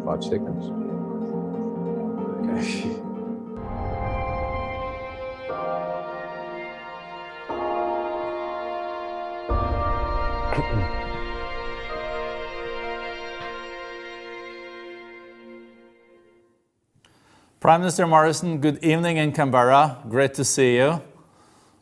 5 seconds. Okay. Prime Minister Morrison, good evening in Canberra. Great to see you.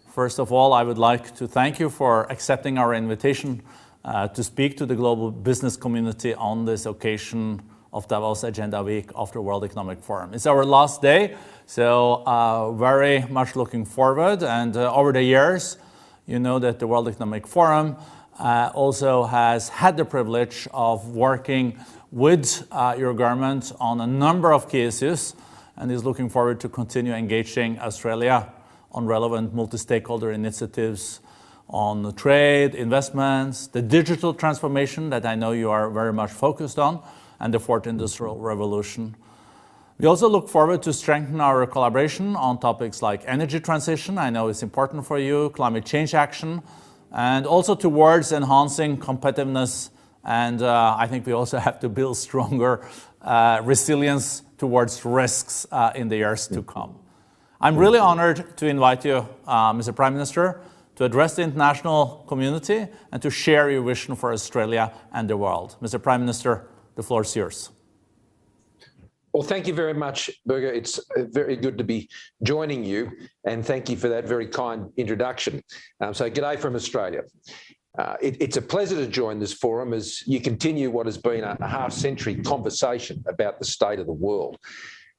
First of all, I would like to thank you for accepting our invitation to speak to the global business community on this occasion of Davos Agenda Week after World Economic Forum. It's our last day, so very much looking forward. And over the years, you know that the World Economic Forum also has had the privilege of working with your government on a number of key issues, and is looking forward to continue engaging Australia on relevant multi-stakeholder initiatives on trade, investments, the digital transformation that I know you are very much focused on, and the fourth industrial revolution. We also look forward to strengthen our collaboration on topics like energy transition, I know it's important for you, climate change action, and also towards enhancing competitiveness. And I think we also have to build stronger resilience towards risks in the years to come. I'm really honored to invite you, Mr. Prime Minister, to address the international community and to share your vision for Australia and the world. Mr. Prime Minister, the floor is yours. Well, thank you very much, Børge. It's very good to be joining you, and thank you for that very kind introduction. So g'day from Australia. It's a pleasure to join this forum as you continue what has been a half-century conversation about the state of the world.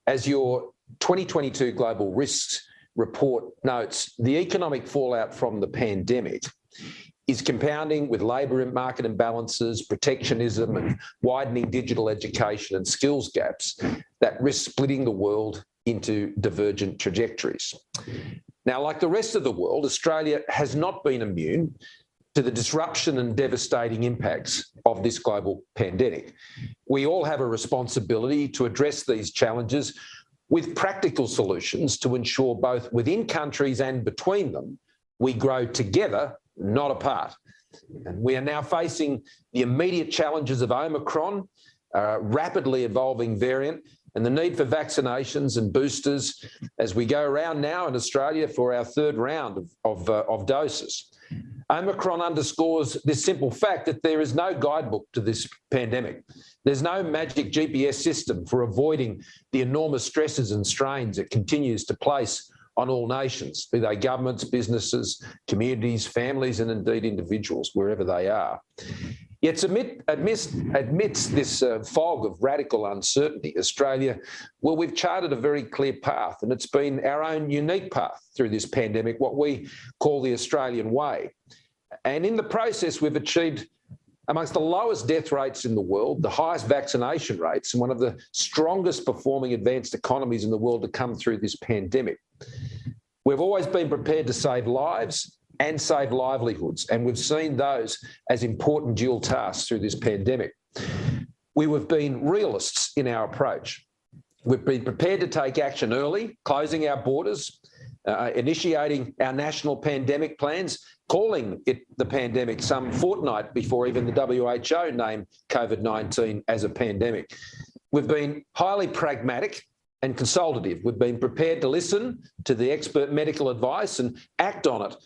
As your 2022 Global Risks Report notes, the economic fallout from the pandemic is compounding with labour market imbalances, protectionism and widening digital education and skills gaps that risk splitting the world into divergent trajectories. Now, like the rest of the world, Australia has not been immune to the disruption and devastating impacts of this global pandemic. We all have a responsibility to address these challenges with practical solutions to ensure both within countries and between them, we grow together, not apart. And we are now facing the immediate challenges of Omicron, a rapidly evolving variant, and the need for vaccinations and boosters as we go around now in Australia for our third round of doses. Omicron underscores this simple fact that there is no guidebook to this pandemic. There's no magic GPS system for avoiding the enormous stresses and strains it continues to place on all nations, be they governments, businesses, communities, families, and indeed individuals, wherever they are. Yet amidst this fog of radical uncertainty, Australia, well, we've charted a very clear path, and it's been our own unique path through this pandemic, what we call the Australian way. And in the process, we've achieved amongst the lowest death rates in the world, the highest vaccination rates, and one of the strongest performing advanced economies in the world to come through this pandemic. We've always been prepared to save lives and save livelihoods, and we've seen those as important dual tasks through this pandemic. We have been realists in our approach. We've been prepared to take action early, closing our borders, initiating our national pandemic plans, calling it the pandemic some fortnight before even the WHO named COVID-19 as a pandemic. We've been highly pragmatic and consultative. We've been prepared to listen to the expert medical advice and act on it,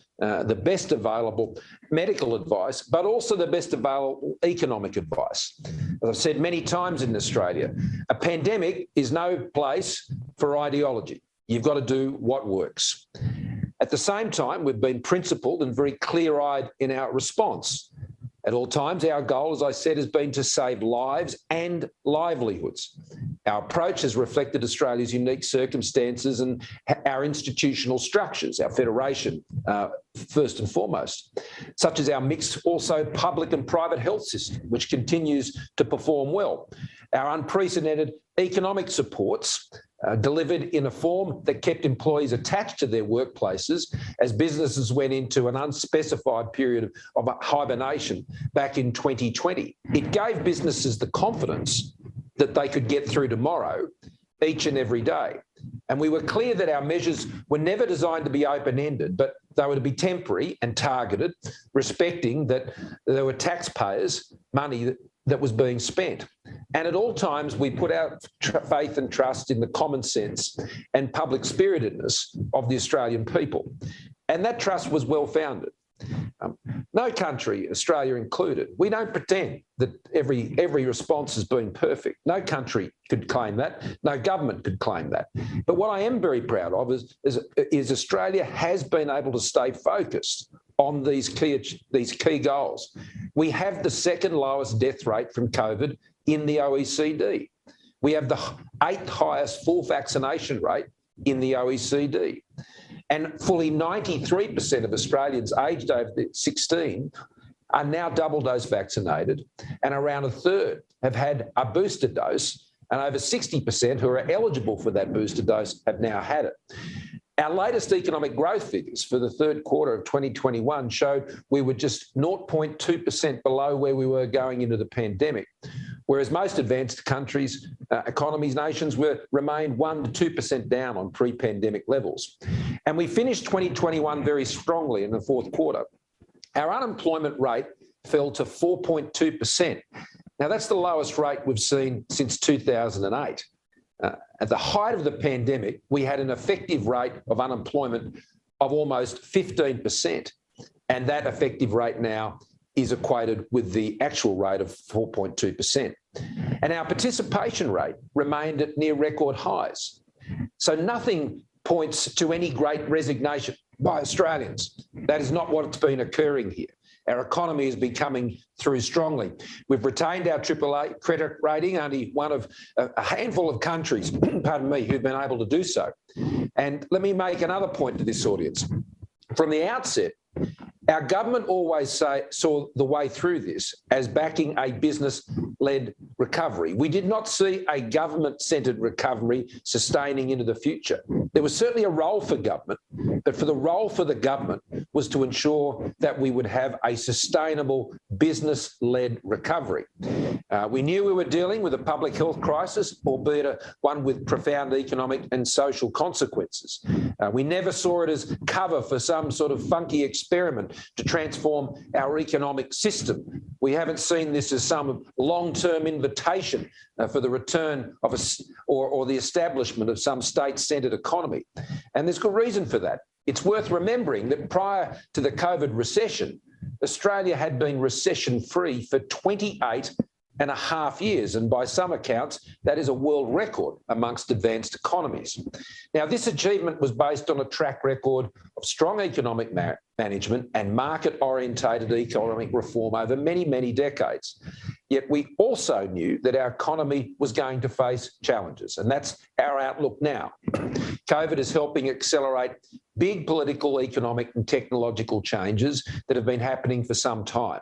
the best available medical advice, but also the best available economic advice. As I've said many times in Australia, a pandemic is no place for ideology. You've got to do what works. At the same time, we've been principled and very clear-eyed in our response. At all times, our goal, as I said, has been to save lives and livelihoods. Our approach has reflected Australia's unique circumstances and our institutional structures, our federation, first and foremost, such as our mixed also public and private health system, which continues to perform well. Our unprecedented economic supports delivered in a form that kept employees attached to their workplaces as businesses went into an unspecified period of hibernation back in 2020. It gave businesses the confidence that they could get through tomorrow each and every day. And we were clear that our measures were never designed to be open-ended, but they were to be temporary and targeted, respecting that there were taxpayers' money that was being spent. And at all times, we put our faith and trust in the common sense and public spiritedness of the Australian people. And that trust was well founded. No country, Australia included, we don't pretend that every response has been perfect. No country could claim that. No government could claim that. But what I am very proud of is Australia has been able to stay focused on these key goals. We have the second lowest death rate from COVID in the OECD. We have the 8th highest full vaccination rate in the OECD. And fully 93% of Australians aged over 16 are now double dose vaccinated, and around a third have had a booster dose, and over 60% who are eligible for that booster dose have now had it. Our latest economic growth figures for the third quarter of 2021 showed we were just 0.2% below where we were going into the pandemic, whereas most advanced countries, economies, nations remained 1% to 2% down on pre-pandemic levels. And we finished 2021 very strongly in the fourth quarter. Our unemployment rate fell to 4.2%. Now, that's the lowest rate we've seen since 2008. At the height of the pandemic, we had an effective rate of unemployment of almost 15%. And that effective rate now is equated with the actual rate of 4.2%. And our participation rate remained at near record highs. So nothing points to any great resignation by Australians. That is not what's been occurring here. Our economy has been coming through strongly. We've retained our AAA credit rating, only one of a handful of countries, pardon me, who've been able to do so. And let me make another point to this audience. From the outset, our government always saw the way through this as backing a business-led recovery. We did not see a government-centred recovery sustaining into the future. There was certainly a role for government, but the role for the government was to ensure that we would have a sustainable business-led recovery. We knew we were dealing with a public health crisis, albeit one with profound economic and social consequences. We never saw it as cover for some sort of funky experiment to transform our economic system. We haven't seen this as some long-term invitation for the return of or the establishment of some state-centred economy. And there's good reason for that. It's worth remembering that prior to the COVID recession, Australia had been recession-free for 28.5 years, and by some accounts, that is a world record amongst advanced economies. Now, this achievement was based on a track record of strong economic management and market-orientated economic reform over many, many decades. Yet we also knew that our economy was going to face challenges, and that's our outlook now. COVID is helping accelerate big political, economic and technological changes that have been happening for some time.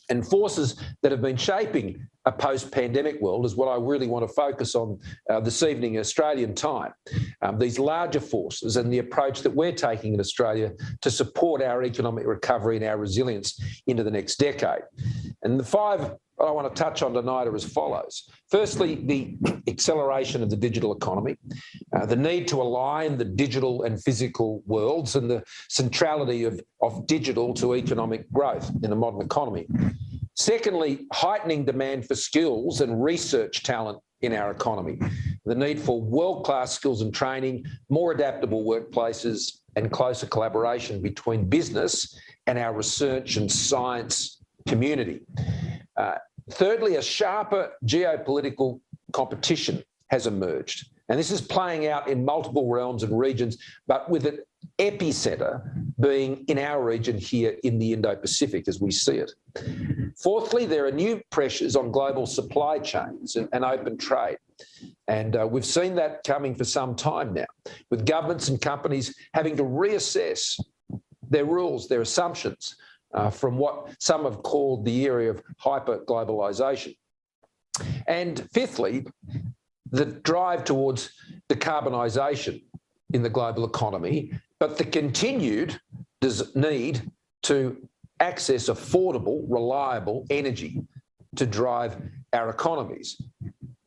And forces that have been shaping a post-pandemic world is what I really want to focus on this evening, Australian time. These larger forces and the approach that we're taking in Australia to support our economic recovery and our resilience into the next decade. And the five I want to touch on tonight are as follows. Firstly, the acceleration of the digital economy, the need to align the digital and physical worlds, and the centrality of digital to economic growth in the modern economy. Secondly, heightening demand for skills and research talent in our economy, the need for world-class skills and training, more adaptable workplaces, and closer collaboration between business and our research and science community. Thirdly, a sharper geopolitical competition has emerged. And this is playing out in multiple realms and regions, but with an epicentre being in our region here in the Indo-Pacific as we see it. Fourthly, there are new pressures on global supply chains and open trade. And we've seen that coming for some time now, with governments and companies having to reassess their rules, their assumptions, from what some have called the area of hyper-globalisation. And fifthly, the drive towards decarbonisation in the global economy, but the continued need to access affordable, reliable energy to drive our economies,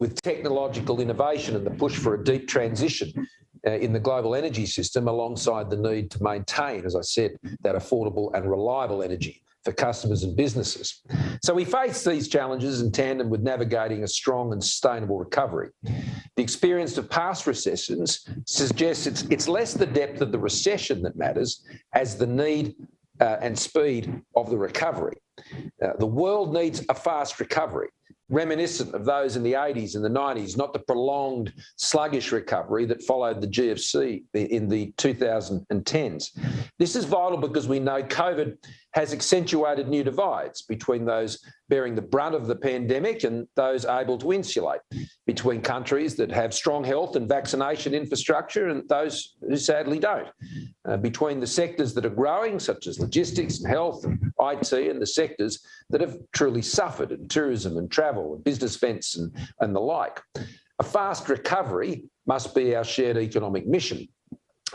with technological innovation and the push for a deep transition in the global energy system, alongside the need to maintain, as I said, that affordable and reliable energy for customers and businesses. So we face these challenges in tandem with navigating a strong and sustainable recovery. The experience of past recessions suggests it's less the depth of the recession that matters as the need and speed of the recovery. The world needs a fast recovery, reminiscent of those in the 80s and the 90s, not the prolonged sluggish recovery that followed the GFC in the 2010s. This is vital because we know COVID has accentuated new divides between those bearing the brunt of the pandemic and those able to insulate, between countries that have strong health and vaccination infrastructure and those who sadly don't, between the sectors that are growing, such as logistics and health and IT, and the sectors that have truly suffered in tourism and travel and business events and the like. A fast recovery must be our shared economic mission.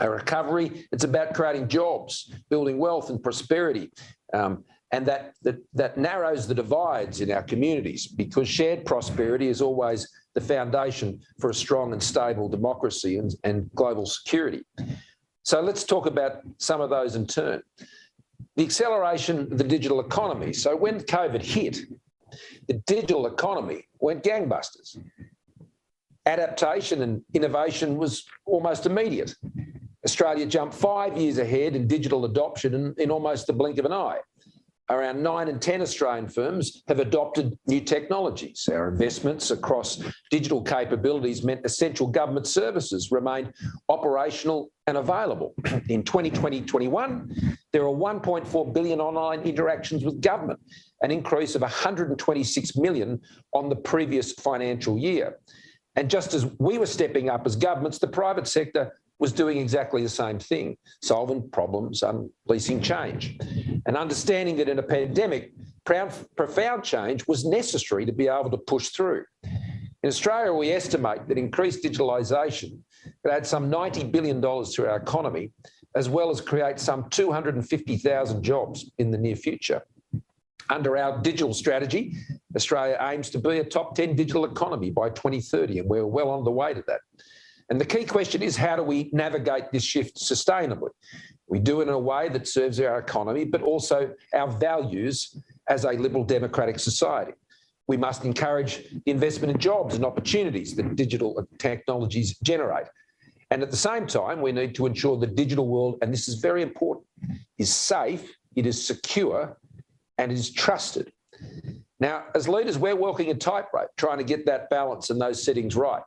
A recovery, it's about creating jobs, building wealth and prosperity, and that narrows the divides in our communities, because shared prosperity is always the foundation for a strong and stable democracy and global security. So let's talk about some of those in turn. The acceleration of the digital economy. So when COVID hit, the digital economy went gangbusters. Adaptation and innovation was almost immediate. Australia jumped 5 years ahead in digital adoption in almost the blink of an eye. Around 9 in 10 Australian firms have adopted new technologies. Our investments across digital capabilities meant essential government services remained operational and available. In 2020-21, there are 1.4 billion online interactions with government, an increase of 126 million on the previous financial year. And just as we were stepping up as governments, the private sector was doing exactly the same thing, solving problems, unleashing change, and understanding that in a pandemic, profound change was necessary to be able to push through. In Australia, we estimate that increased digitalisation could add some $90 billion to our economy, as well as create some 250,000 jobs in the near future. Under our digital strategy, Australia aims to be a top 10 digital economy by 2030, and we're well on the way to that. And the key question is, how do we navigate this shift sustainably? We do it in a way that serves our economy, but also our values as a liberal democratic society. We must encourage the investment in jobs and opportunities that digital technologies generate. And at the same time, we need to ensure the digital world, and this is very important, is safe, it is secure, and it is trusted. Now, as leaders, we're walking a tightrope, trying to get that balance and those settings right.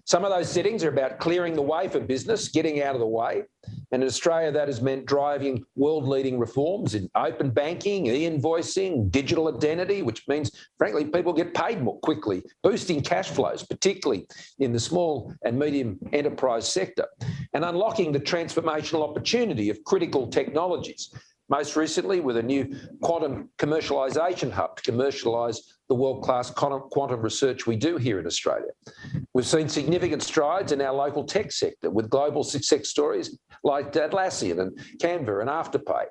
Some of those settings are about clearing the way for business, getting out of the way. And in Australia, that has meant driving world-leading reforms in open banking, e-invoicing, digital identity, which means, frankly, people get paid more quickly, boosting cash flows, particularly in the small and medium enterprise sector, and unlocking the transformational opportunity of critical technologies, most recently with a new quantum commercialisation hub to commercialise the world-class quantum research we do here in Australia. We've seen significant strides in our local tech sector with global success stories like Atlassian and Canva and Afterpay.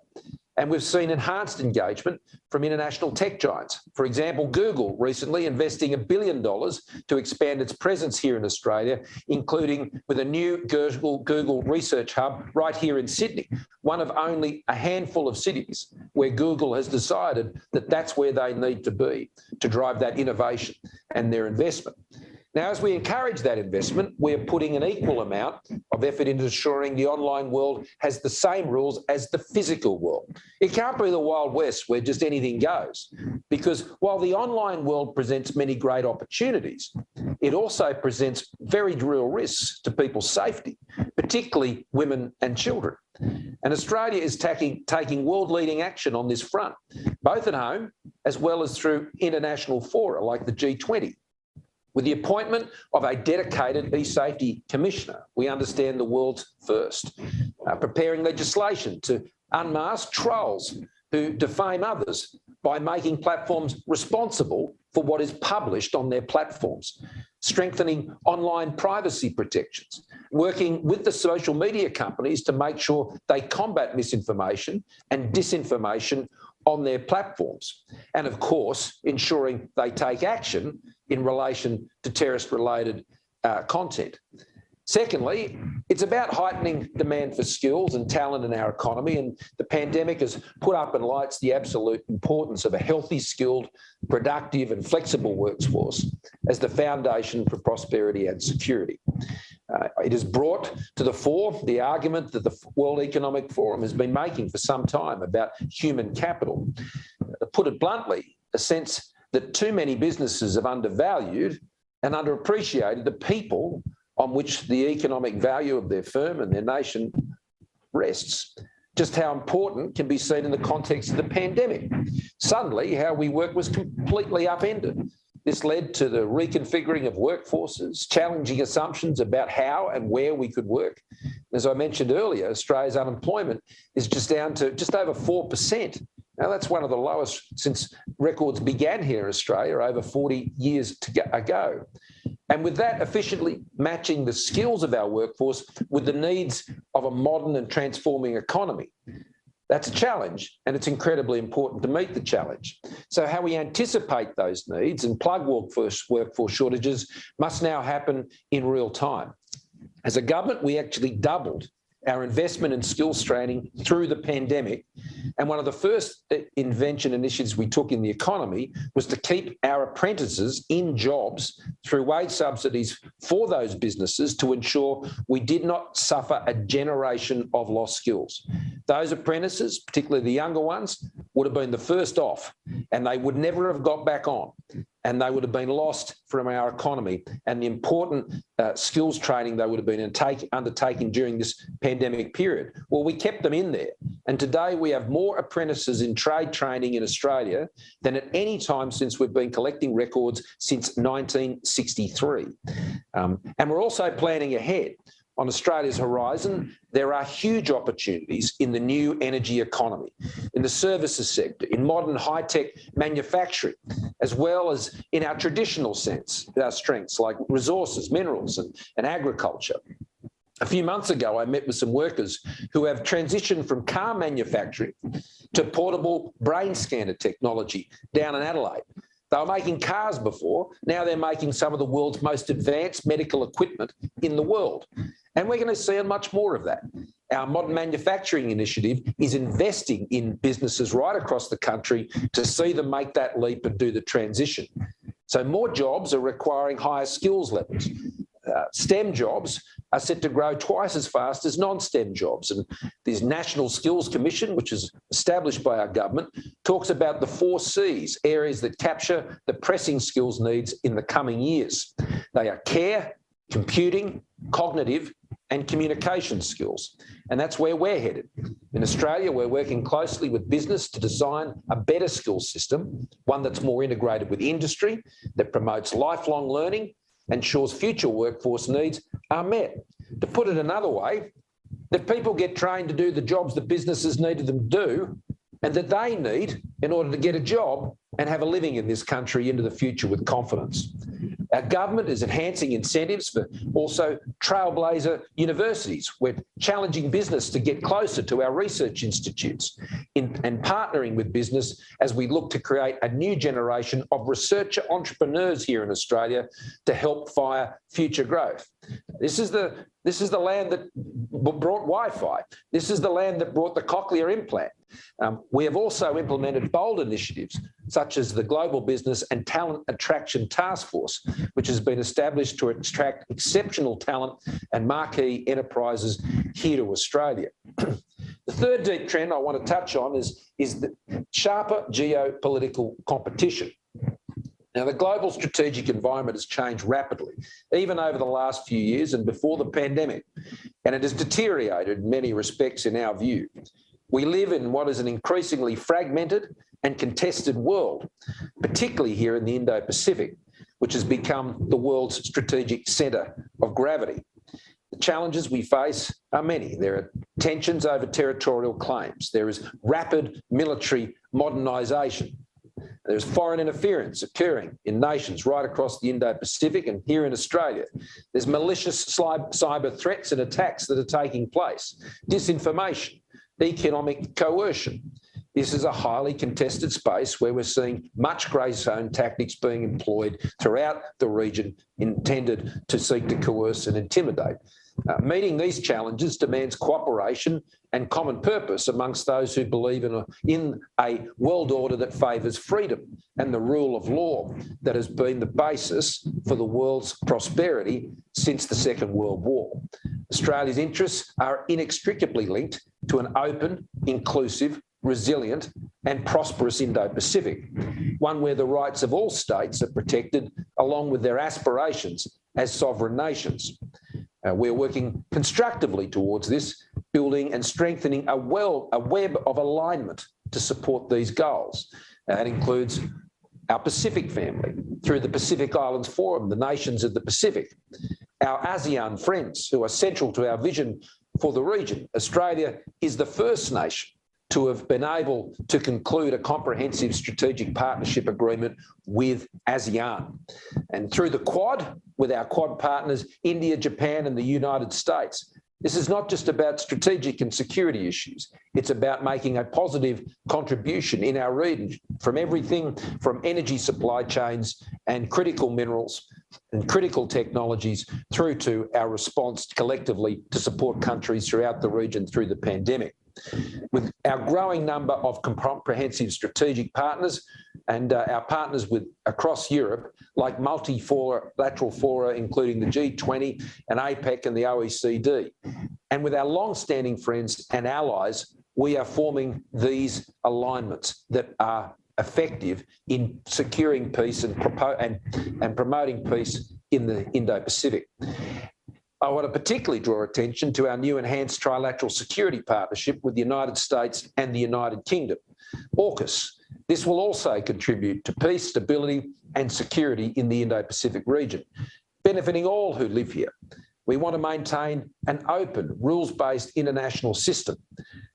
And we've seen enhanced engagement from international tech giants. For example, Google recently investing $1 billion to expand its presence here in Australia, including with a new Google research hub right here in Sydney, one of only a handful of cities where Google has decided that that's where they need to be to drive that innovation and their investment. Now, as we encourage that investment, we're putting an equal amount of effort into ensuring the online world has the same rules as the physical world. It can't be the Wild West where just anything goes, because while the online world presents many great opportunities, it also presents very real risks to people's safety, particularly women and children. And Australia is taking world-leading action on this front, both at home as well as through international fora like the G20. With the appointment of a dedicated e-safety commissioner, we understand the world's first, preparing legislation to unmask trolls who defame others by making platforms responsible for what is published on their platforms, strengthening online privacy protections, working with the social media companies to make sure they combat misinformation and disinformation on their platforms, and of course, ensuring they take action in relation to terrorist-related content. Secondly, it's about heightening demand for skills and talent in our economy, and the pandemic has put up in lights the absolute importance of a healthy, skilled, productive and flexible workforce as the foundation for prosperity and security. It has brought to the fore the argument that the World Economic Forum has been making for some time about human capital. To put it bluntly, a sense that too many businesses have undervalued and underappreciated the people on which the economic value of their firm and their nation rests. Just how important can be seen in the context of the pandemic. Suddenly, how we work was completely upended. This led to the reconfiguring of workforces, challenging assumptions about how and where we could work. As I mentioned earlier, Australia's unemployment is just down to just over 4%. Now, that's one of the lowest since records began here in Australia over 40 years ago. And with that, efficiently matching the skills of our workforce with the needs of a modern and transforming economy. That's a challenge, and it's incredibly important to meet the challenge. So how we anticipate those needs and plug workforce shortages must now happen in real time. As a government, we actually doubled our investment in skills training through the pandemic. And one of the first invention initiatives we took in the economy was to keep our apprentices in jobs through wage subsidies for those businesses to ensure we did not suffer a generation of lost skills. Those apprentices, particularly the younger ones, would have been the first off, and they would never have got back on. And they would have been lost from our economy, and the important skills training they would have been undertaking during this pandemic period. Well, we kept them in there. And today we have more apprentices in trade training in Australia than at any time since we've been collecting records since 1963. And we're also planning ahead. On Australia's horizon, there are huge opportunities in the new energy economy, in the services sector, in modern high-tech manufacturing, as well as in our traditional sense, our strengths like resources, minerals and agriculture. A few months ago, I met with some workers who have transitioned from car manufacturing to portable brain scanner technology down in Adelaide. They were making cars before, now they're making some of the world's most advanced medical equipment in the world. And we're going to see much more of that. Our Modern Manufacturing Initiative is investing in businesses right across the country to see them make that leap and do the transition. So more jobs are requiring higher skills levels. STEM jobs are set to grow twice as fast as non-STEM jobs. And this National Skills Commission, which is established by our government, talks about the 4 Cs, areas that capture the pressing skills needs in the coming years. They are care, computing, cognitive, and communication skills. And that's where we're headed. In Australia, we're working closely with business to design a better skills system, one that's more integrated with industry, that promotes lifelong learning, ensures future workforce needs are met. To put it another way, that people get trained to do the jobs that businesses needed them to do and that they need in order to get a job and have a living in this country into the future with confidence. Our government is enhancing incentives for also trailblazer universities. We're challenging business to get closer to our research institutes and partnering with business as we look to create a new generation of researcher entrepreneurs here in Australia to help fire future growth. This is the land that brought Wi-Fi. This is the land that brought the cochlear implant. We have also implemented bold initiatives such as the Global Business and Talent Attraction Task Force, which has been established to attract exceptional talent and marquee enterprises here to Australia. The third deep trend I want to touch on is the sharper geopolitical competition. Now, the global strategic environment has changed rapidly, even over the last few years and before the pandemic, and it has deteriorated in many respects in our view. We live in what is an increasingly fragmented and contested world, particularly here in the Indo-Pacific, which has become the world's strategic centre of gravity. The challenges we face are many. There are tensions over territorial claims. There is rapid military modernisation. There's foreign interference occurring in nations right across the Indo-Pacific and here in Australia. There's malicious cyber threats and attacks that are taking place, disinformation, economic coercion. This is a highly contested space where we're seeing much grey zone tactics being employed throughout the region intended to seek to coerce and intimidate. Meeting these challenges demands cooperation and common purpose amongst those who believe in a world order that favours freedom and the rule of law that has been the basis for the world's prosperity since the Second World War. Australia's interests are inextricably linked to an open, inclusive, resilient and prosperous Indo-Pacific, one where the rights of all states are protected along with their aspirations as sovereign nations. We're working constructively towards this, building and strengthening a web of alignment to support these goals. That includes our Pacific family through the Pacific Islands Forum, the nations of the Pacific, our ASEAN friends who are central to our vision for the region. Australia is the first nation to have been able to conclude a comprehensive strategic partnership agreement with ASEAN. And through the Quad, with our Quad partners, India, Japan and the United States. This is not just about strategic and security issues. It's about making a positive contribution in our region from everything from energy supply chains and critical minerals and critical technologies through to our response collectively to support countries throughout the region through the pandemic. With our growing number of comprehensive strategic partners and our partners across Europe, like multilateral fora, including the G20 and APEC and the OECD, and with our long-standing friends and allies, we are forming these alignments that are effective in securing peace and promoting peace in the Indo-Pacific. I want to particularly draw attention to our new enhanced trilateral security partnership with the United States and the United Kingdom, AUKUS. This will also contribute to peace, stability and security in the Indo-Pacific region, benefiting all who live here. We want to maintain an open, rules-based international system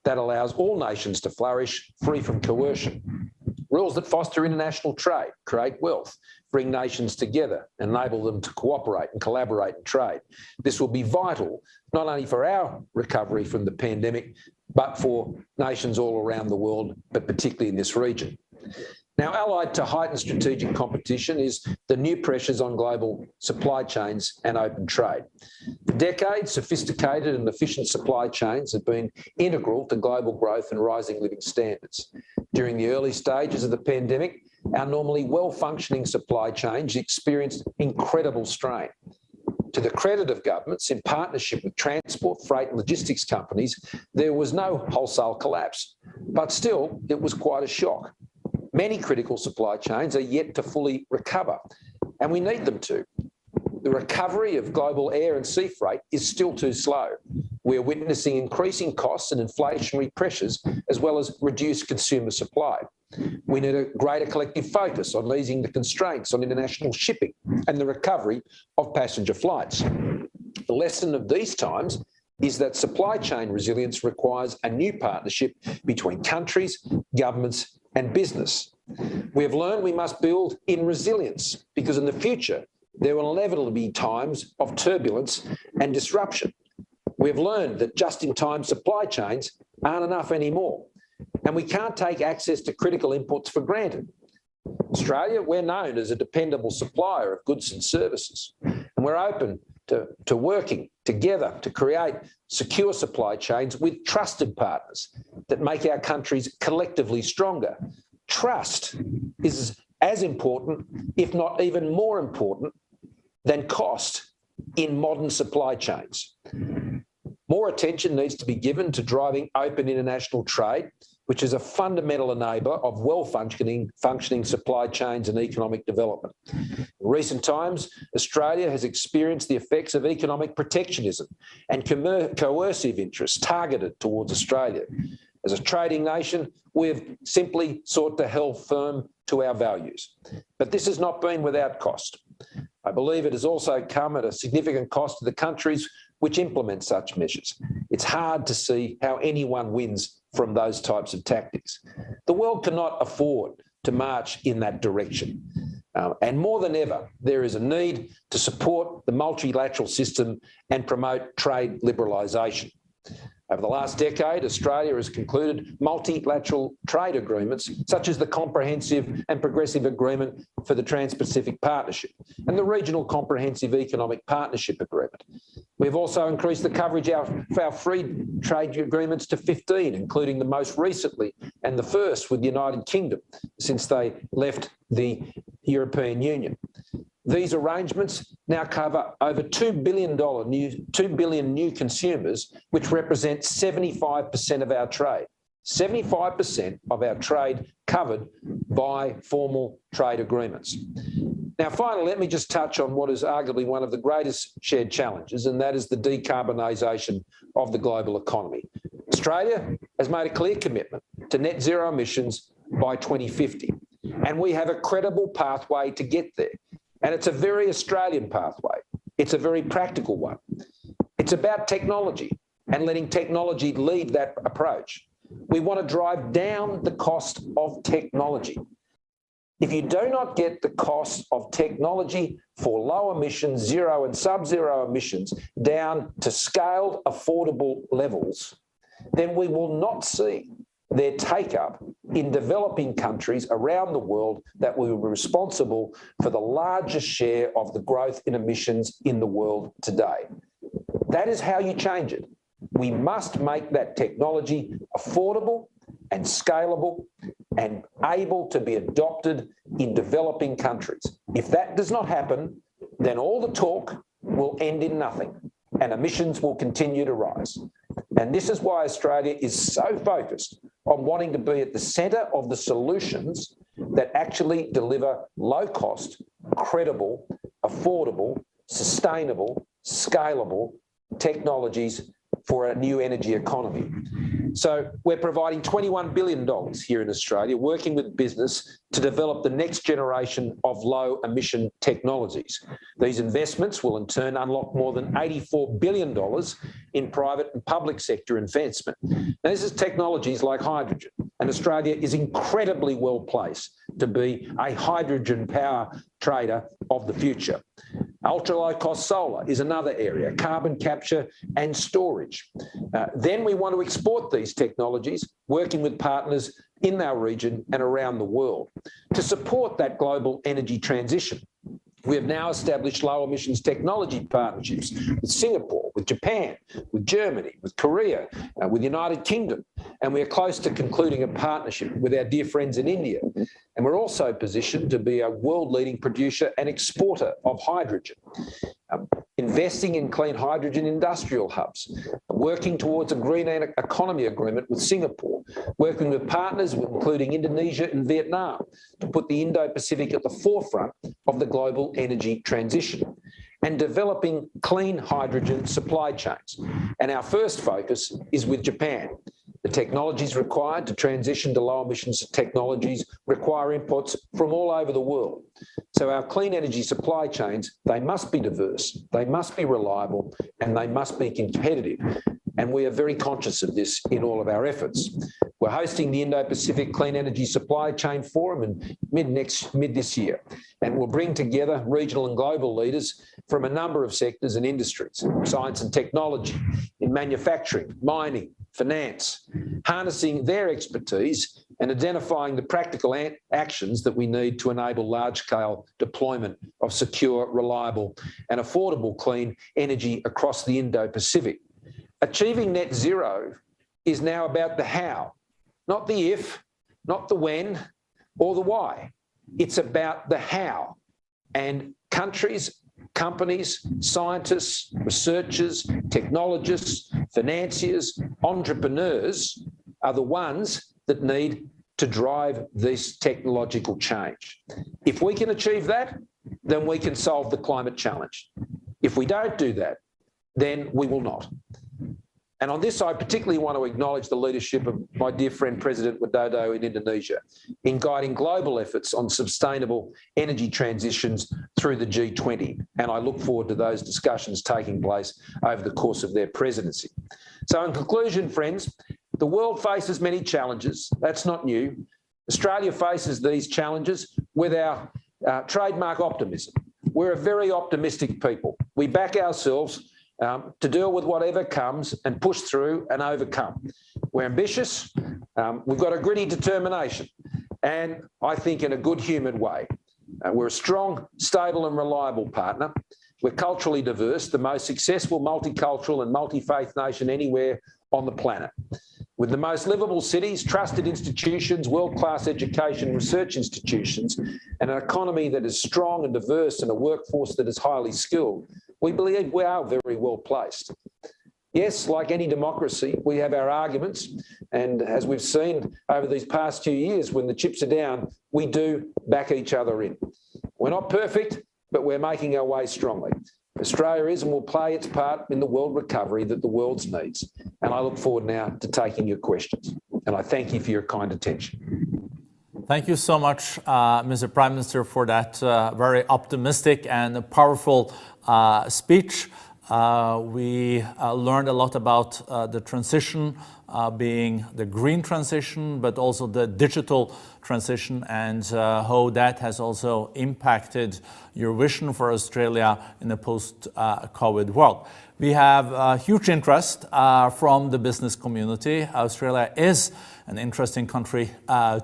that allows all nations to flourish free from coercion. Rules that foster international trade, create wealth, bring nations together, enable them to cooperate and collaborate and trade. This will be vital, not only for our recovery from the pandemic, but for nations all around the world, but particularly in this region. Now, allied to heightened strategic competition is the new pressures on global supply chains and open trade. For decades, sophisticated and efficient supply chains have been integral to global growth and rising living standards. During the early stages of the pandemic, our normally well-functioning supply chains experienced incredible strain. To the credit of governments, in partnership with transport, freight and logistics companies, there was no wholesale collapse, but still it was quite a shock. Many critical supply chains are yet to fully recover, and we need them to. The recovery of global air and sea freight is still too slow. We are witnessing increasing costs and inflationary pressures, as well as reduced consumer supply. We need a greater collective focus on easing the constraints on international shipping and the recovery of passenger flights. The lesson of these times is that supply chain resilience requires a new partnership between countries, governments and business. We have learned we must build in resilience because in the future there will inevitably be times of turbulence and disruption. We have learned that just-in-time supply chains aren't enough anymore, and we can't take access to critical inputs for granted. Australia, we're known as a dependable supplier of goods and services, and we're open to working together to create secure supply chains with trusted partners that make our countries collectively stronger. Trust is as important, if not even more important, than cost in modern supply chains. More attention needs to be given to driving open international trade, which is a fundamental enabler of well-functioning supply chains and economic development. In recent times, Australia has experienced the effects of economic protectionism and coercive interests targeted towards Australia. As a trading nation, we have simply sought to hold firm to our values. But this has not been without cost. I believe it has also come at a significant cost to the countries which implement such measures. It's hard to see how anyone wins from those types of tactics. The world cannot afford to march in that direction. And more than ever, there is a need to support the multilateral system and promote trade liberalisation. Over the last decade, Australia has concluded multilateral trade agreements, such as the Comprehensive and Progressive Agreement for the Trans-Pacific Partnership and the Regional Comprehensive Economic Partnership Agreement. We've also increased the coverage of our free trade agreements to 15, including the most recently and the first with the United Kingdom since they left the European Union. These arrangements now cover over $2 billion new consumers, which represents 75% of our trade. 75% of our trade covered by formal trade agreements. Now, finally, let me just touch on what is arguably one of the greatest shared challenges, and that is the decarbonisation of the global economy. Australia has made a clear commitment to net zero emissions by 2050, and we have a credible pathway to get there. And it's a very Australian pathway. It's a very practical one. It's about technology and letting technology lead that approach. We want to drive down the cost of technology. If you do not get the cost of technology for low emissions, zero and sub-zero emissions down to scaled, affordable levels, then we will not see their take-up in developing countries around the world that will be responsible for the largest share of the growth in emissions in the world today. That is how you change it. We must make that technology affordable and scalable and able to be adopted in developing countries. If that does not happen, then all the talk will end in nothing and emissions will continue to rise. And this is why Australia is so focused on wanting to be at the centre of the solutions that actually deliver low-cost, credible, affordable, sustainable, scalable technologies for a new energy economy. So we're providing $21 billion here in Australia, working with business to develop the next generation of low emission technologies. These investments will in turn unlock more than $84 billion in private and public sector investment. Now, this is technologies like hydrogen, and Australia is incredibly well placed to be a hydrogen power trader of the future. Ultra-low-cost solar is another area, carbon capture and storage. Then we want to export these technologies, working with partners in our region and around the world to support that global energy transition. We have now established low emissions technology partnerships with Singapore, with Japan, with Germany, with Korea, with the United Kingdom, and we are close to concluding a partnership with our dear friends in India. And we're also positioned to be a world-leading producer and exporter of hydrogen, investing in clean hydrogen industrial hubs, working towards a green economy agreement with Singapore, working with partners including Indonesia and Vietnam to put the Indo-Pacific at the forefront of the global energy transition, and developing clean hydrogen supply chains. And our first focus is with Japan. The technologies required to transition to low emissions technologies require inputs from all over the world. So our clean energy supply chains, they must be diverse, they must be reliable, and they must be competitive. And we are very conscious of this in all of our efforts. We're hosting the Indo-Pacific Clean Energy Supply Chain Forum in mid this year, and we'll bring together regional and global leaders from a number of sectors and industries, science and technology, in manufacturing, mining, finance, harnessing their expertise and identifying the practical actions that we need to enable large-scale deployment of secure, reliable and affordable clean energy across the Indo-Pacific. Achieving net zero is now about the how, not the if, not the when or the why. It's about the how. And countries, companies, scientists, researchers, technologists, financiers, entrepreneurs are the ones that need to drive this technological change. If we can achieve that, then we can solve the climate challenge. If we don't do that, then we will not. And on this, I particularly want to acknowledge the leadership of my dear friend, President Widodo in Indonesia, in guiding global efforts on sustainable energy transitions through the G20. And I look forward to those discussions taking place over the course of their presidency. So in conclusion, friends, the world faces many challenges. That's not new. Australia faces these challenges with our trademark optimism. We're a very optimistic people. We back ourselves to deal with whatever comes and push through and overcome. We're ambitious, we've got a gritty determination, and I think in a good humoured way. We're a strong, stable and reliable partner, We're culturally diverse, the most successful multicultural and multi-faith nation anywhere on the planet. With the most livable cities, trusted institutions, world-class education, research institutions, and an economy that is strong and diverse and a workforce that is highly skilled, we believe we are very well placed. Yes, like any democracy, we have our arguments, and as we've seen over these past 2 years, when the chips are down, we do back each other in. We're not perfect, but we're making our way strongly. Australia is and will play its part in the world recovery that the world needs. And I look forward now to taking your questions. And I thank you for your kind attention. Thank you so much, Mr. Prime Minister, for that very optimistic and powerful speech. We learned a lot about the transition being the green transition, but also the digital transition, and how that has also impacted your vision for Australia in a post-COVID world. We have huge interest from the business community. Australia is an interesting country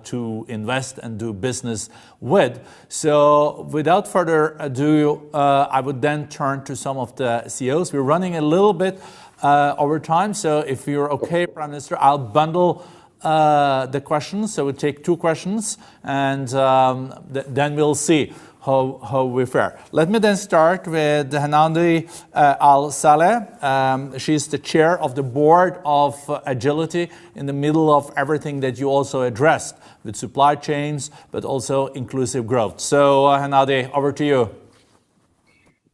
to invest and do business with. So without further ado, I would then turn to some of the CEOs. We're running a little bit over time, so if you're okay, Prime Minister, I'll bundle the questions. So we'll take 2 questions, and then we'll see how we fare. Let me then start with Hannadi Al-Saleh. She's the chair of the board of Agility, in the middle of everything that you also addressed with supply chains, but also inclusive growth. So Hannadi, over to you.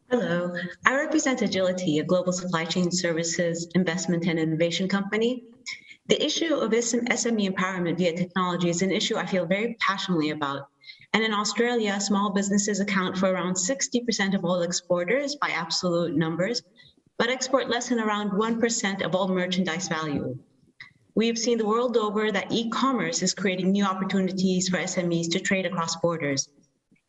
Hello, I represent Agility, a global supply chain services, investment and innovation company. The issue of SME empowerment via technology is an issue I feel very passionately about. And in Australia, small businesses account for around 60% of all exporters by absolute numbers, but export less than around 1% of all merchandise value. We have seen the world over that e-commerce is creating new opportunities for SMEs to trade across borders.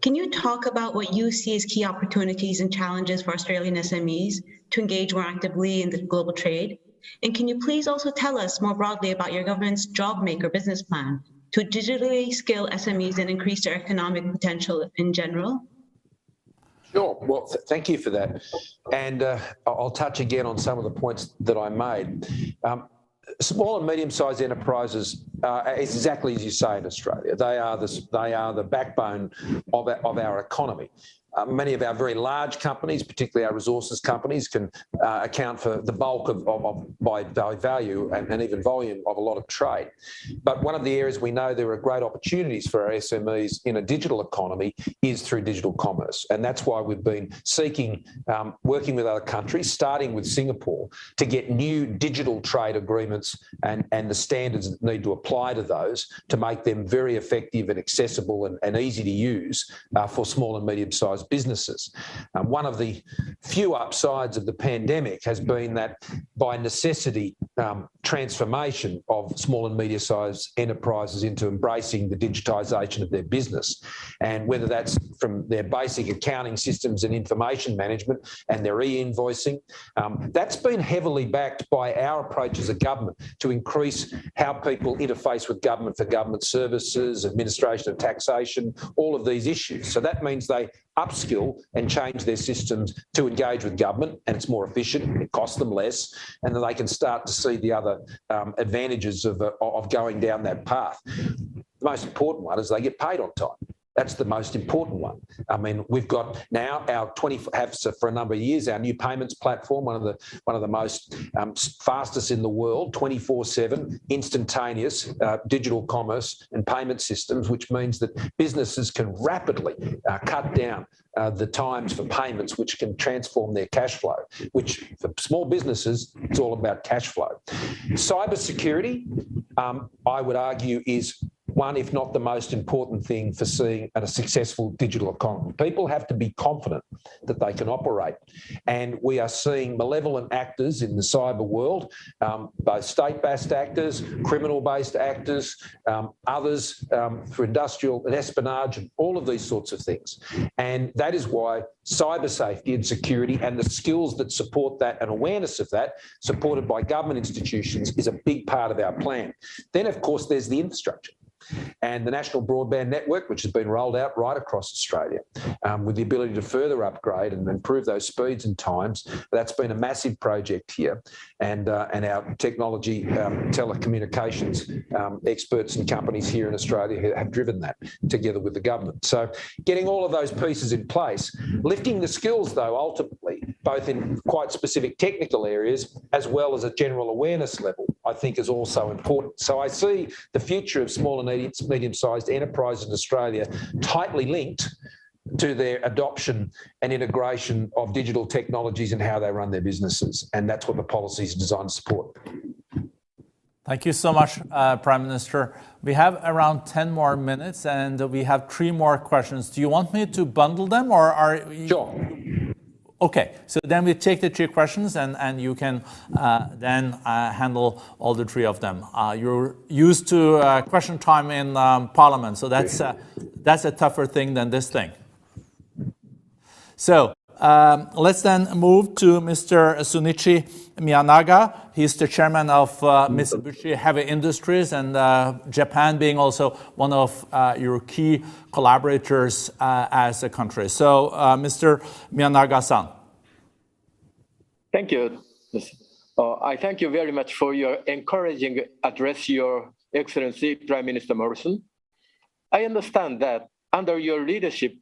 Can you talk about what you see as key opportunities and challenges for Australian SMEs to engage more actively in the global trade? And can you please also tell us more broadly about your government's Job Maker business plan to digitally skill SMEs and increase their economic potential in general? Sure. Well, thank you for that. And I'll touch again on some of the points that I made. Small and medium-sized enterprises, is exactly as you say in Australia. They are the backbone of our economy. Many of our very large companies, particularly our resources companies, can account for the bulk by value and even volume of a lot of trade. But one of the areas we know there are great opportunities for our SMEs in a digital economy is through digital commerce. And that's why we've been seeking, working with other countries, starting with Singapore, to get new digital trade agreements and the standards that need to apply to those to make them very effective and accessible and easy to use for small and medium-sized businesses. One of the few upsides of the pandemic has been that by necessity, transformation of small and medium-sized enterprises into embracing the digitisation of their business. And whether that's from their basic accounting systems and information management and their e-invoicing, that's been heavily backed by our approach as a government to increase how people interface with government for government services, administration of taxation, all of these issues. So that means they upskill and change their systems to engage with government, and it's more efficient, it costs them less, and then they can start to see the other advantages of going down that path. The most important one is they get paid on time. That's the most important one. I mean, we've got now our for a number of years, our new payments platform, one of the most fastest in the world, 24/7, instantaneous digital commerce and payment systems, which means that businesses can rapidly cut down the times for payments, which can transform their cash flow, which for small businesses, it's all about cash flow. Cybersecurity, I would argue, is one, if not the most important thing for seeing a successful digital economy. People have to be confident that they can operate. And we are seeing malevolent actors in the cyber world, both state-based actors, criminal-based actors, others for industrial and espionage, and all of these sorts of things. And that is why cyber safety and security and the skills that support that and awareness of that, supported by government institutions, is a big part of our plan. Then, of course, there's the infrastructure. And the national broadband network, which has been rolled out right across Australia, with the ability to further upgrade and improve those speeds and times, that's been a massive project here. And our technology, telecommunications experts and companies here in Australia have driven that together with the government. So getting all of those pieces in place, lifting the skills though, ultimately, both in quite specific technical areas as well as a general awareness level, I think is also important. So I see the future of small and medium-sized enterprises in Australia tightly linked to their adoption and integration of digital technologies and how they run their businesses. And that's what the policy is designed to support. Thank you so much, Prime Minister. We have around 10 more minutes and we have 3 more questions. Do you want me to bundle them or are you... Sure. Okay, so then we take the 3 questions and you can then handle all the 3 of them. You're used to question time in Parliament, so that's a tougher thing than this thing. So let's then move to Mr. Sunichi Miyanaga. He's the chairman of Mitsubishi Heavy Industries, and Japan being also one of your key collaborators as a country. So, Mr. Miyanaga-san. Thank you. I thank you very much for your encouraging address, Your Excellency Prime Minister Morrison. I understand that under your leadership,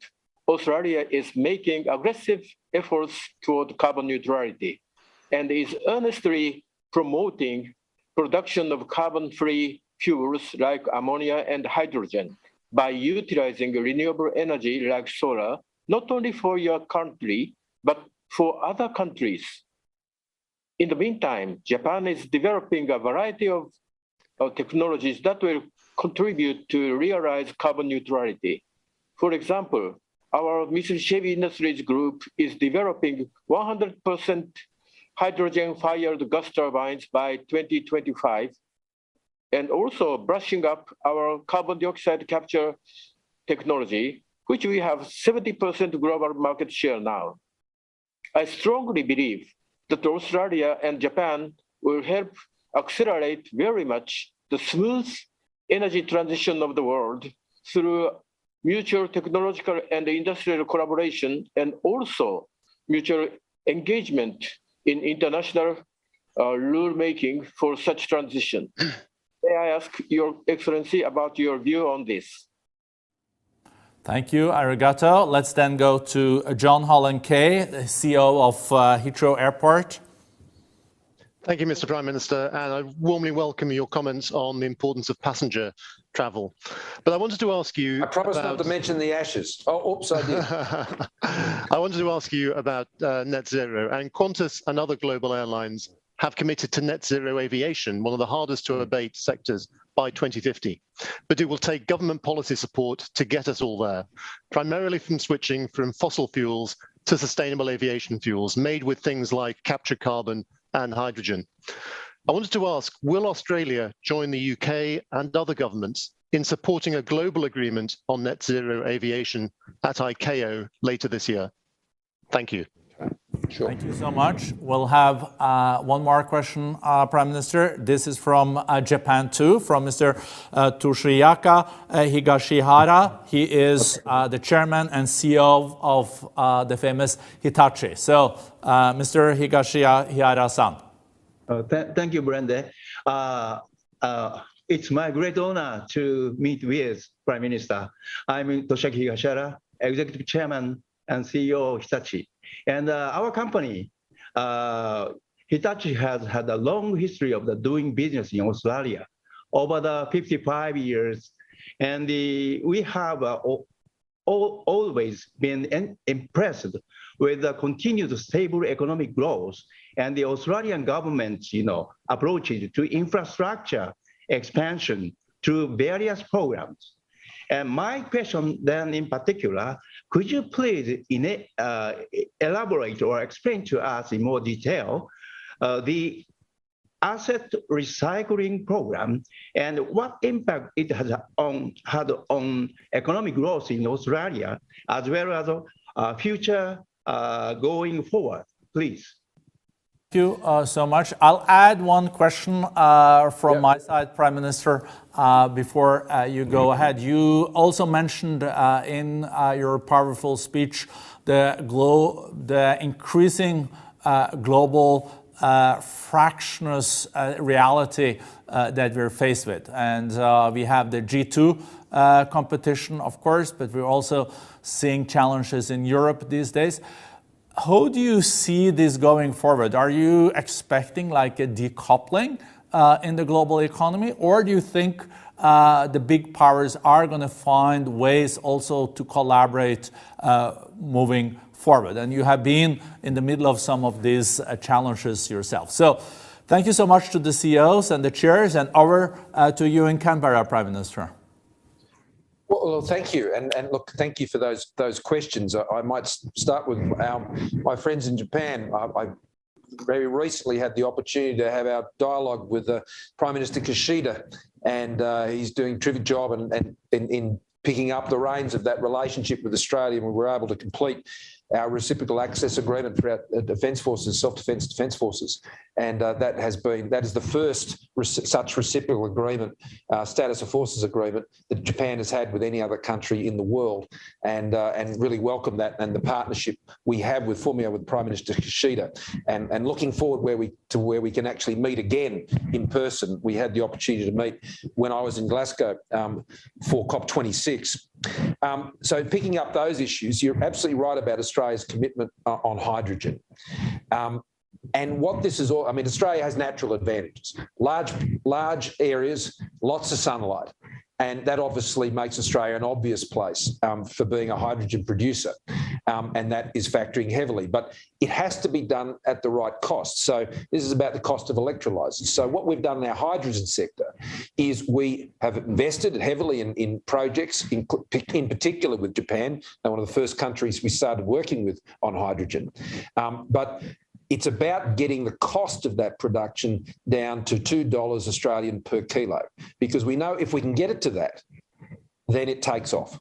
Australia is making aggressive efforts toward carbon neutrality and is earnestly promoting production of carbon-free fuels like ammonia and hydrogen by utilizing renewable energy like solar, not only for your country, but for other countries. In the meantime, Japan is developing a variety of technologies that will contribute to realize carbon neutrality. For example, our Mitsubishi Heavy Industries Group is developing 100% hydrogen-fired gas turbines by 2025, and also brushing up our carbon dioxide capture technology, which we have 70% global market share now. I strongly believe that Australia and Japan will help accelerate very much the smooth energy transition of the world through mutual technological and industrial collaboration, and also mutual engagement in international rule-making for such transition. May I ask Your Excellency about your view on this? Thank you, arigato. Let's then go to John Holland Kay, the CEO of Heathrow Airport. Thank you, Mr. Prime Minister, and I warmly welcome your comments on the importance of passenger travel. But I wanted to ask you... I promise not to mention the ashes. Oh, oops, I did. I wanted to ask you about net zero, and Qantas and other global airlines have committed to net zero aviation, one of the hardest to abate sectors, by 2050. But it will take government policy support to get us all there, primarily from switching from fossil fuels to sustainable aviation fuels made with things like captured carbon and hydrogen. I wanted to ask, will Australia join the UK and other governments in supporting a global agreement on net zero aviation at ICAO later this year? Thank you. Sure. Thank you so much. We'll have one more question, Prime Minister. This is from Japan too, from Mr. Toshiyaka Higashihara. He is the chairman and CEO of the famous Hitachi. So, Mr. Higashihara-san. Thank you, Brende. It's my great honor to meet with Prime Minister. I'm Toshiyaki Higashihara, Executive Chairman and CEO of Hitachi. And our company, Hitachi, has had a long history of doing business in Australia over the 55 years. And we have always been impressed with the continued stable economic growth and the Australian government's approaches to infrastructure expansion through various programs. And my question then in particular, could you please elaborate or explain to us in more detail the asset recycling program and what impact it has had on economic growth in Australia, as well as future going forward, please? Thank you so much. I'll add one question from my side, Prime Minister, before you go ahead. You also mentioned in your powerful speech the increasing global fractious reality that we're faced with. And we have the G2 competition, of course, but we're also seeing challenges in Europe these days. How do you see this going forward? Are you expecting like a decoupling in the global economy, or do you think the big powers are going to find ways also to collaborate moving forward? And you have been in the middle of some of these challenges yourself. So thank you so much to the CEOs and the chairs, and over to you in Canberra, Prime Minister. Well, thank you, and look, thank you for those questions. I might start with my friends in Japan. I very recently had the opportunity to have our dialogue with Prime Minister Kishida, and he's doing a terrific job in picking up the reins of that relationship with Australia, and we were able to complete our reciprocal access agreement for our defence forces, self-defence defence forces, and that is the first such reciprocal agreement, status of forces agreement that Japan has had with any other country in the world, and really welcome that and the partnership we have with Fumio, with Prime Minister Kishida, and looking forward where we can actually meet again in person. We had the opportunity to meet when I was in Glasgow for COP26. So picking up those issues, you're absolutely right about Australia's commitment on hydrogen. And what this is all, I mean, Australia has natural advantages, large areas, lots of sunlight. And that obviously makes Australia an obvious place for being a hydrogen producer. And that is factoring heavily. But it has to be done at the right cost. So this is about the cost of electrolyzers. So what we've done in our hydrogen sector is we have invested heavily in projects, in particular with Japan. They're one of the first countries we started working with on hydrogen. But it's about getting the cost of that production down to $2 Australian per kilo, because we know if we can get it to that, then it takes off.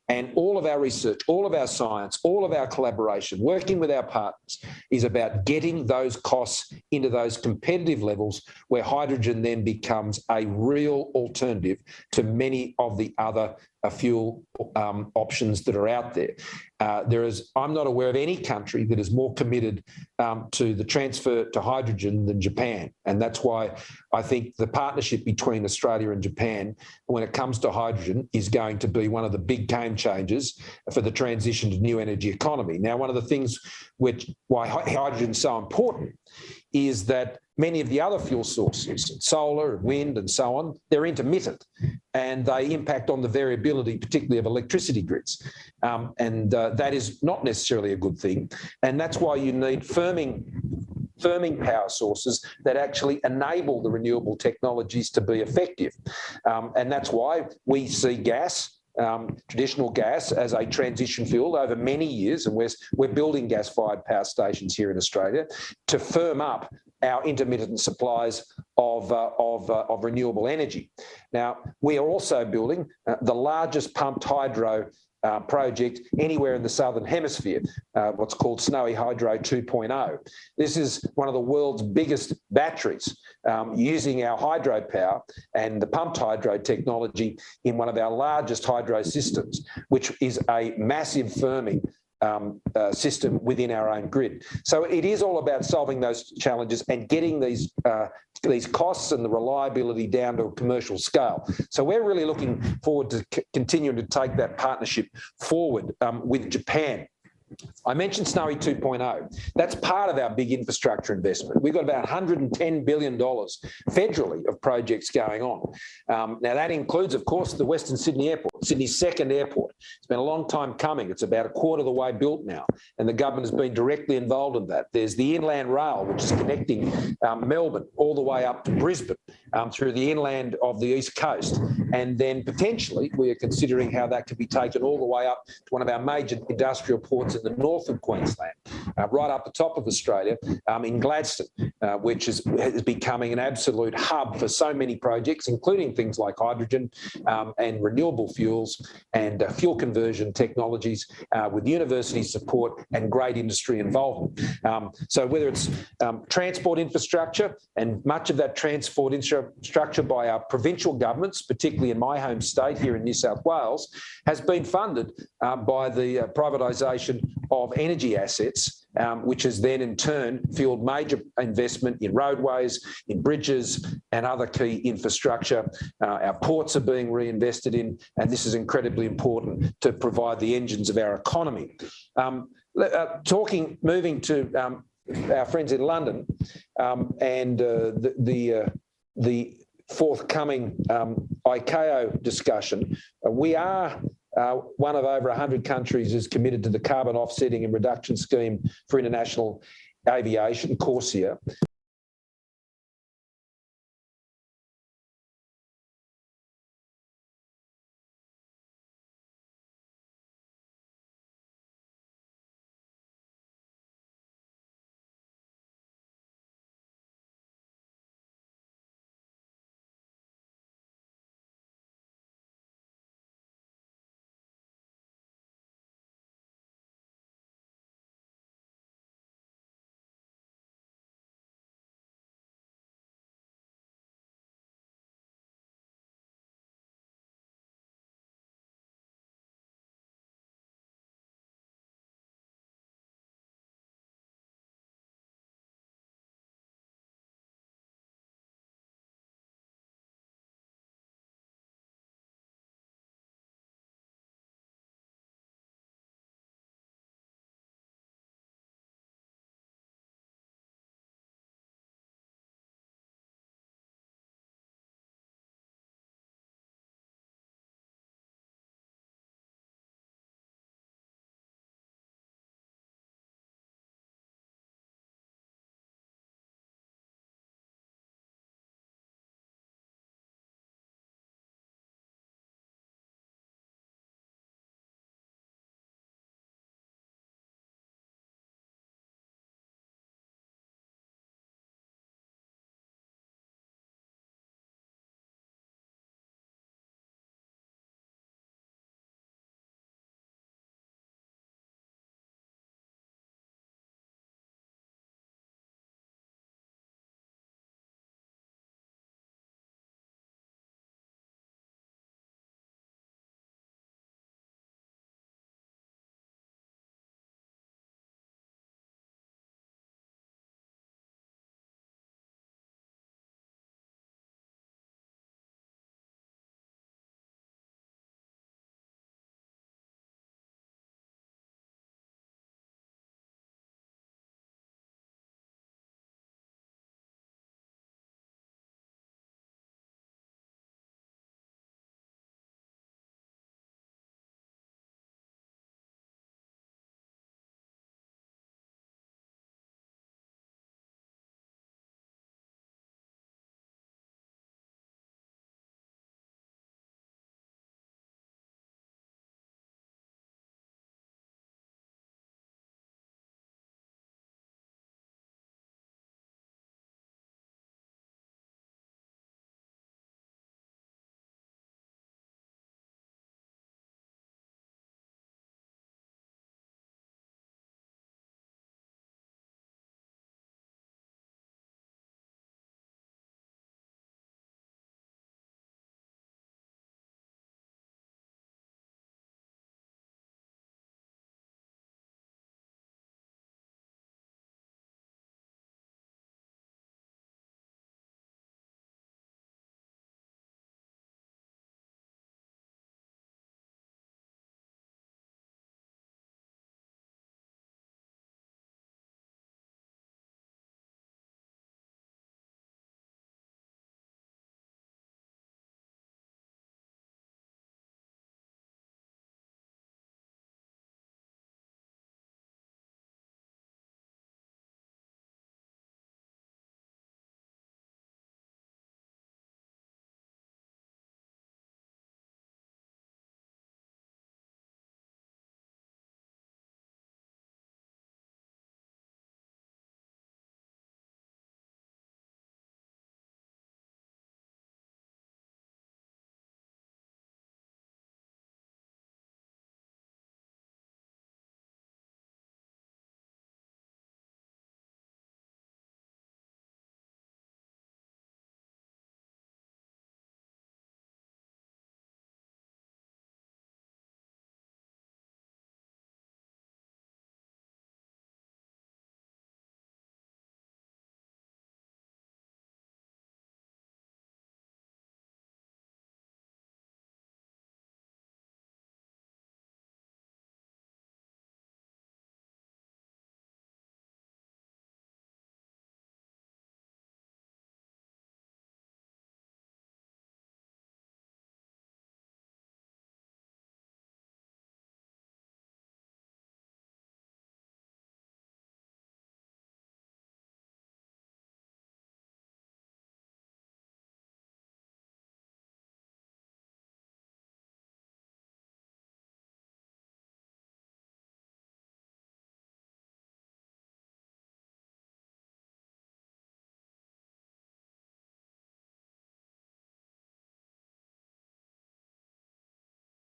And all of our research, all of our science, all of our collaboration, working with our partners, is about getting those costs into those competitive levels where hydrogen then becomes a real alternative to many of the other fuel options that are out there. I'm not aware of any country that is more committed to the transfer to hydrogen than Japan. And that's why I think the partnership between Australia and Japan, when it comes to hydrogen, is going to be one of the big game changers for the transition to new energy economy. Now, one of the things why hydrogen is so important is that many of the other fuel sources, solar, wind and so on, they're intermittent and they impact on the variability, particularly of electricity grids. That is not necessarily a good thing. And that's why you need firming power sources that actually enable the renewable technologies to be effective. And that's why we see gas, traditional gas, as a transition fuel over many years, and we're building gas-fired power stations here in Australia to firm up our intermittent supplies of renewable energy. Now, we are also building the largest pumped hydro project anywhere in the Southern Hemisphere, what's called Snowy Hydro 2.0. This is one of the world's biggest batteries using our hydropower and the pumped hydro technology in one of our largest hydro systems, which is a massive firming system within our own grid. So it is all about solving those challenges and getting these costs and the reliability down to a commercial scale. So we're really looking forward to continuing to take that partnership forward with Japan. I mentioned Snowy 2.0. That's part of our big infrastructure investment. We've got about $110 billion federally of projects going on. Now, that includes, of course, the Western Sydney Airport, Sydney's second airport. It's been a long time coming. It's about a quarter of the way built now, and the government has been directly involved in that. There's the Inland Rail, which is connecting Melbourne all the way up to Brisbane through the inland of the East Coast. And then potentially we are considering how that could be taken all the way up to one of our major industrial ports in the north of Queensland, right up the top of Australia, in Gladstone, which is becoming an absolute hub for so many projects, including things like hydrogen and renewable fuels. biofuels and fuel conversion technologies with university support and great industry involvement. So whether it's transport infrastructure, and much of that transport infrastructure by our provincial governments, particularly in my home state here in New South Wales, has been funded by the privatisation of energy assets, which has then in turn fueled major investment in roadways, in bridges and other key infrastructure. Our ports are being reinvested in, and this is incredibly important to provide the engines of our economy. Moving to our friends in London and the forthcoming ICAO discussion, we are one of over 100 countries is committed to the carbon offsetting and reduction scheme for international aviation, CORSIA.